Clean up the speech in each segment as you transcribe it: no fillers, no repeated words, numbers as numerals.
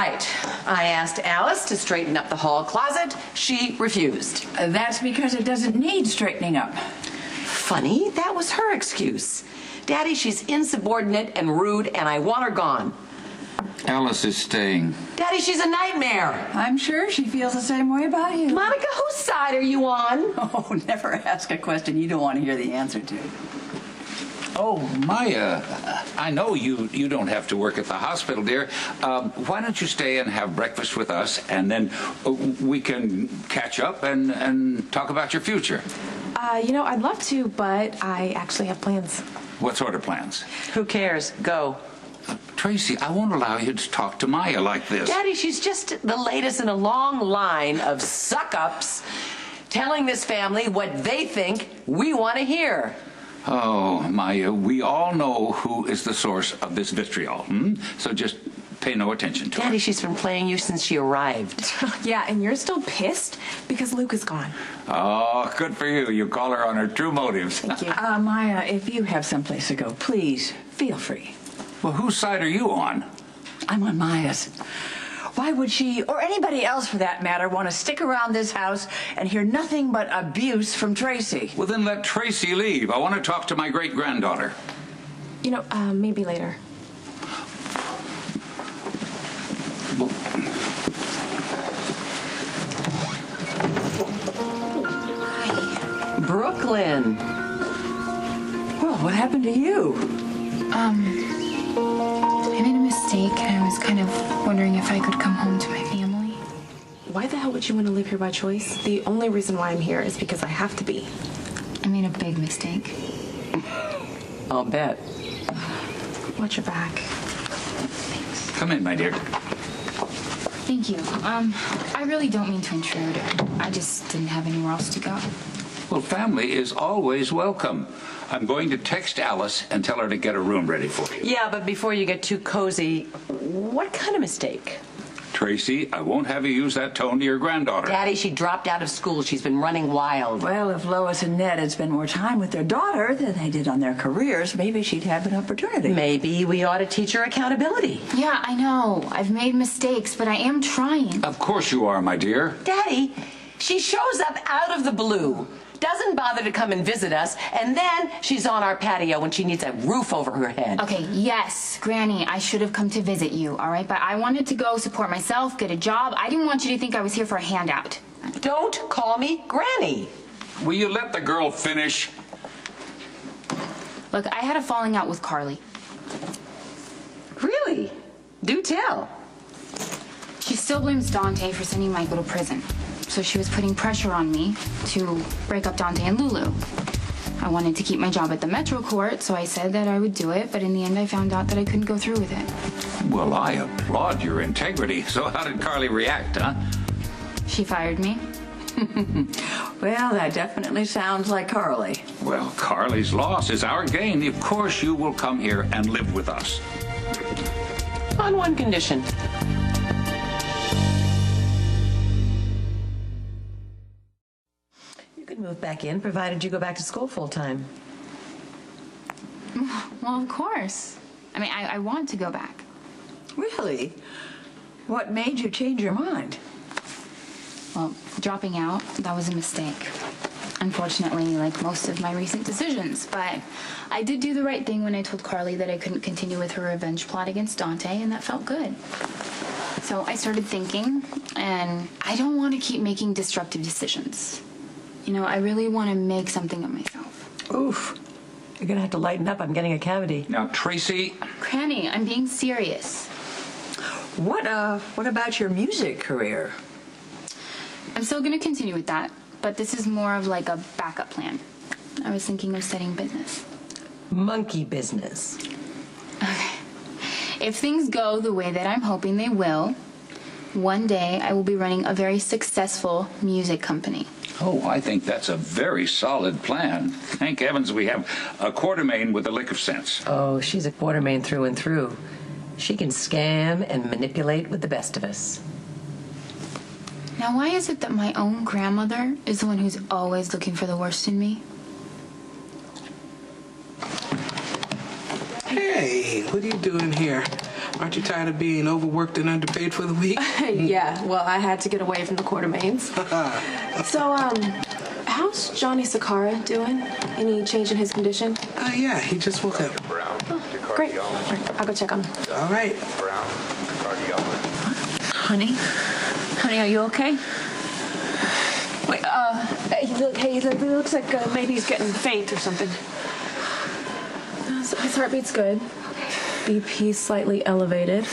Right. I asked Alice to straighten up the hall closet. She refused. That's because it doesn't need straightening up. Funny, that was her excuse. Daddy, she's insubordinate and rude, and I want her gone. Alice is staying. Daddy, she's a nightmare. I'm sure she feels the same way about you. Monica, whose side are you on? Oh, never ask a question you don't want to hear the answer to. Oh, Maya, I know you don't have to work at the hospital, dear. Why don't you stay and have breakfast with us, and then we can catch up and talk about your future? I'd love to, but I actually have plans. What sort of plans? Who cares? Go. Tracy, I won't allow you to talk to Maya like this. Daddy, she's just the latest in a long line of suck-ups telling this family what they think we want to hear. Oh, Maya, we all know who is the source of this vitriol, So just pay no attention to her. Daddy, she's been playing you since she arrived. Yeah, and you're still pissed because Luke is gone. Oh, good for you. You call her on her true motives. Thank you. Maya, if you have someplace to go, please feel free. Well, whose side are you on? I'm on Maya's. Why would she, or anybody else for that matter, want to stick around this house and hear nothing but abuse from Tracy? Well, then let Tracy leave. I want to talk to my great-granddaughter. Maybe later. Brook Lynn. Well, what happened to you? I made a mistake, and I was kind of wondering if I could come home to my family. Why the hell would you want to live here by choice? The only reason why I'm here is because I have to be. I made a big mistake. I'll bet. Watch your back. Thanks. Come in, my dear. Thank you. I really don't mean to intrude. I just didn't have anywhere else to go. Well, family is always welcome. I'm going to text Alice and tell her to get a room ready for you. Yeah, but before you get too cozy, what kind of mistake? Tracy, I won't have you use that tone to your granddaughter. Daddy, she dropped out of school. She's been running wild. Well, if Lois and Ned had spent more time with their daughter than they did on their careers, maybe she'd have an opportunity. Maybe we ought to teach her accountability. Yeah, I know. I've made mistakes, but I am trying. Of course you are, my dear. Daddy, she shows up out of the blue, doesn't bother to come and visit us, and then she's on our patio when she needs a roof over her head. Okay, yes, Granny, I should have come to visit you, all right? But I wanted to go support myself, get a job. I didn't want you to think I was here for a handout. Don't call me Granny. Will you let the girl finish? Look, I had a falling out with Carly. Really? Do tell. She still blames Dante for sending Michael to prison. So she was putting pressure on me to break up Dante and Lulu. I wanted to keep my job at the Metro Court, so I said that I would do it, but in the end I found out that I couldn't go through with it. Well, I applaud your integrity. So how did Carly react, huh? She fired me. Well, that definitely sounds like Carly. Well, Carly's loss is our gain. Of course you will come here and live with us. On one condition. You can move back in, provided you go back to school full-time. Well, of course. I mean, I want to go back. Really? What made you change your mind? Well, dropping out, that was a mistake. Unfortunately, like most of my recent decisions. But I did do the right thing when I told Carly that I couldn't continue with her revenge plot against Dante, and that felt good. So I started thinking, and I don't want to keep making destructive decisions. I really want to make something of myself. Oof. You're going to have to lighten up. I'm getting a cavity. Now, Tracy... Granny, I'm being serious. What about your music career? I'm still going to continue with that, but this is more of like a backup plan. I was thinking of setting business. Monkey business. Okay. If things go the way that I'm hoping they will, one day I will be running a very successful music company. Oh, I think that's a very solid plan. Thank heavens we have a Quartermaine with a lick of sense. Oh, she's a Quartermaine through and through. She can scam and manipulate with the best of us. Now, why is it that my own grandmother is the one who's always looking for the worst in me? Hey, what are you doing here? Aren't you tired of being overworked and underpaid for the week? Yeah, well, I had to get away from the Quartermaines. So, how's Johnny Sakara doing? Any change in his condition? Yeah, he just woke up. Oh, great. I'll go check on him. All right. Honey? Honey, are you okay? Wait, He looks like maybe he's getting faint or something. His heartbeat's good. BP slightly elevated.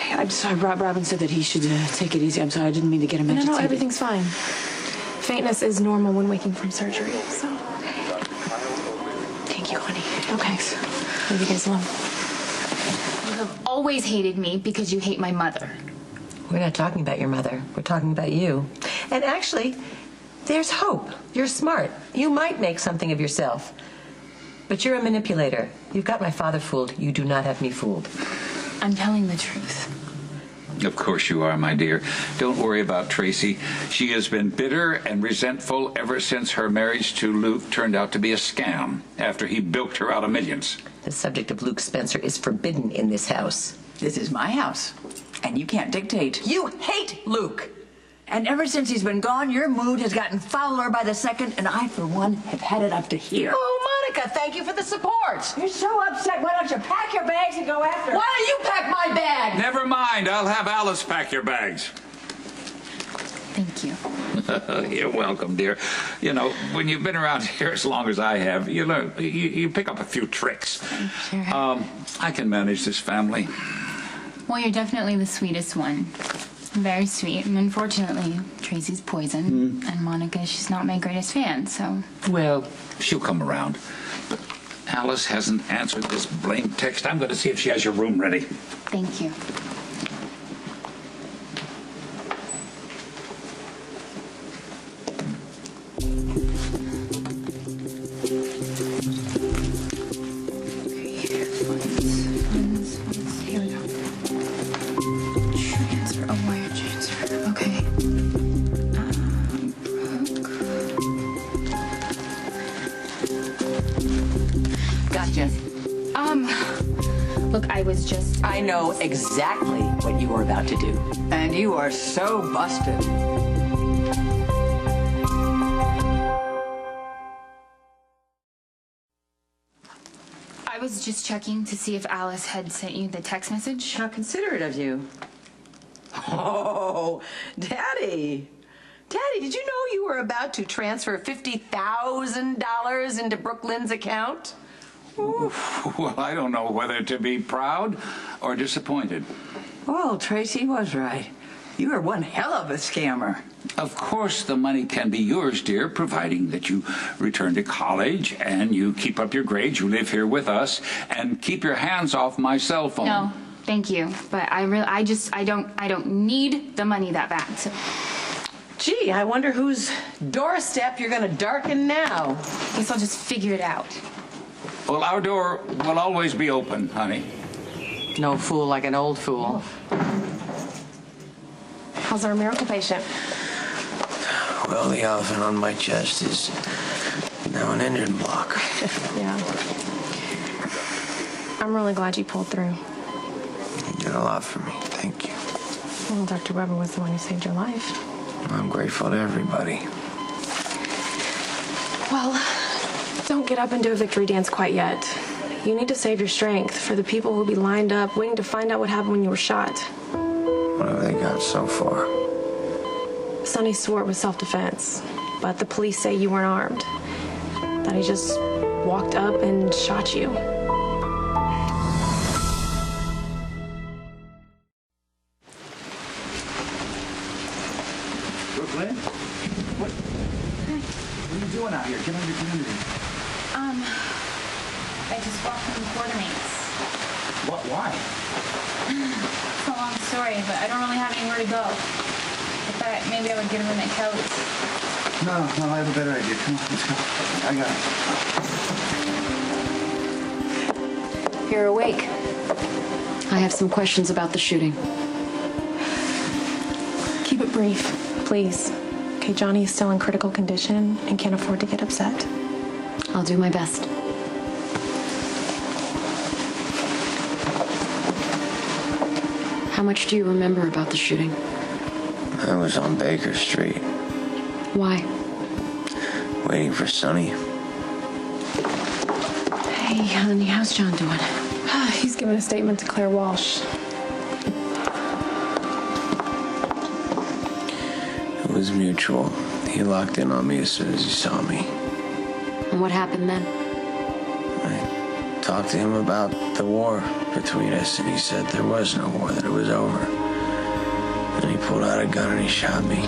okay, I'm sorry. Robin said that he should take it easy. I'm sorry, I didn't mean to get him agitated. No, everything's fine. Faintness is normal when waking from surgery, so. Thank you, honey. Okay. Leave you guys alone. You have always hated me because you hate my mother. We're not talking about your mother. We're talking about you. And actually, there's hope. You're smart. You might make something of yourself. But you're a manipulator. You've got my father fooled. You do not have me fooled. I'm telling the truth. Of course you are, my dear. Don't worry about Tracy. She has been bitter and resentful ever since her marriage to Luke turned out to be a scam after he bilked her out of millions. The subject of Luke Spencer is forbidden in this house. This is my house, and you can't dictate. You hate Luke! And ever since he's been gone, your mood has gotten fouler by the second, and I, for one, have had it up to here. Oh, Monica, thank you for the support. You're so upset. Why don't you pack your bags and go after her? Why don't you pack my bag? Never mind. I'll have Alice pack your bags. Thank you. You're welcome, dear. You know, when you've been around here as long as I have, you learn, you pick up a few tricks. Sure. I can manage this family. Well, you're definitely the sweetest one. Very sweet, and unfortunately, Tracy's poison, and Monica, she's not my greatest fan, so... Well, she'll come around. But Alice hasn't answered this blamed text. I'm going to see if she has your room ready. Thank you. Funds. Here we go. Transfer. Oh, wire transfer. Okay. Brooke. Gotcha. Look, I was just... I know exactly what you were about to do. And you are so busted. I was just checking to see if Alice had sent you the text message. How considerate of you. Oh, Daddy. Daddy, did you know you were about to transfer $50,000 into Brook Lynn's account? Well, I don't know whether to be proud or disappointed. Well, Tracy was right. You are one hell of a scammer. Of course, the money can be yours, dear, providing that you return to college and you keep up your grades, you live here with us, and keep your hands off my cell phone. No, thank you, but I don't need the money that bad. So. Gee, I wonder whose doorstep you're going to darken now. Guess I'll just figure it out. Well, our door will always be open, honey. No fool like an old fool. How's our miracle patient? Well, the elephant on my chest is now an engine block. Yeah. I'm really glad you pulled through. You did a lot for me. Thank you. Well, Dr. Weber was the one who saved your life. I'm grateful to everybody. Well, don't get up and do a victory dance quite yet. You need to save your strength for the people who'll be lined up waiting to find out what happened when you were shot. What have they got so far? Sonny swore it was self-defense, but the police say you weren't armed. That he just walked up and shot you. Brook Lynn? What are you doing out here? Get under. I just walked from the Quartermaines. What? Why? It's a long story, but I don't really have anywhere to go. I thought maybe I would get him in at Kelly's. No, I have a better idea. Come on, let's go. I got it. You're awake. I have some questions about the shooting. Keep it brief, please. Okay, Johnny is still in critical condition and can't afford to get upset. I'll do my best. How much do you remember about the shooting? I was on Baker Street, Why? waiting for Sonny. Hey, honey, how's John doing? He's given a statement to Claire Walsh. It was mutual. He locked in on me as soon as he saw me. And what happened then? I talked to him about the war between us, and he said there was no war, that it was over. And he pulled out a gun and he shot me.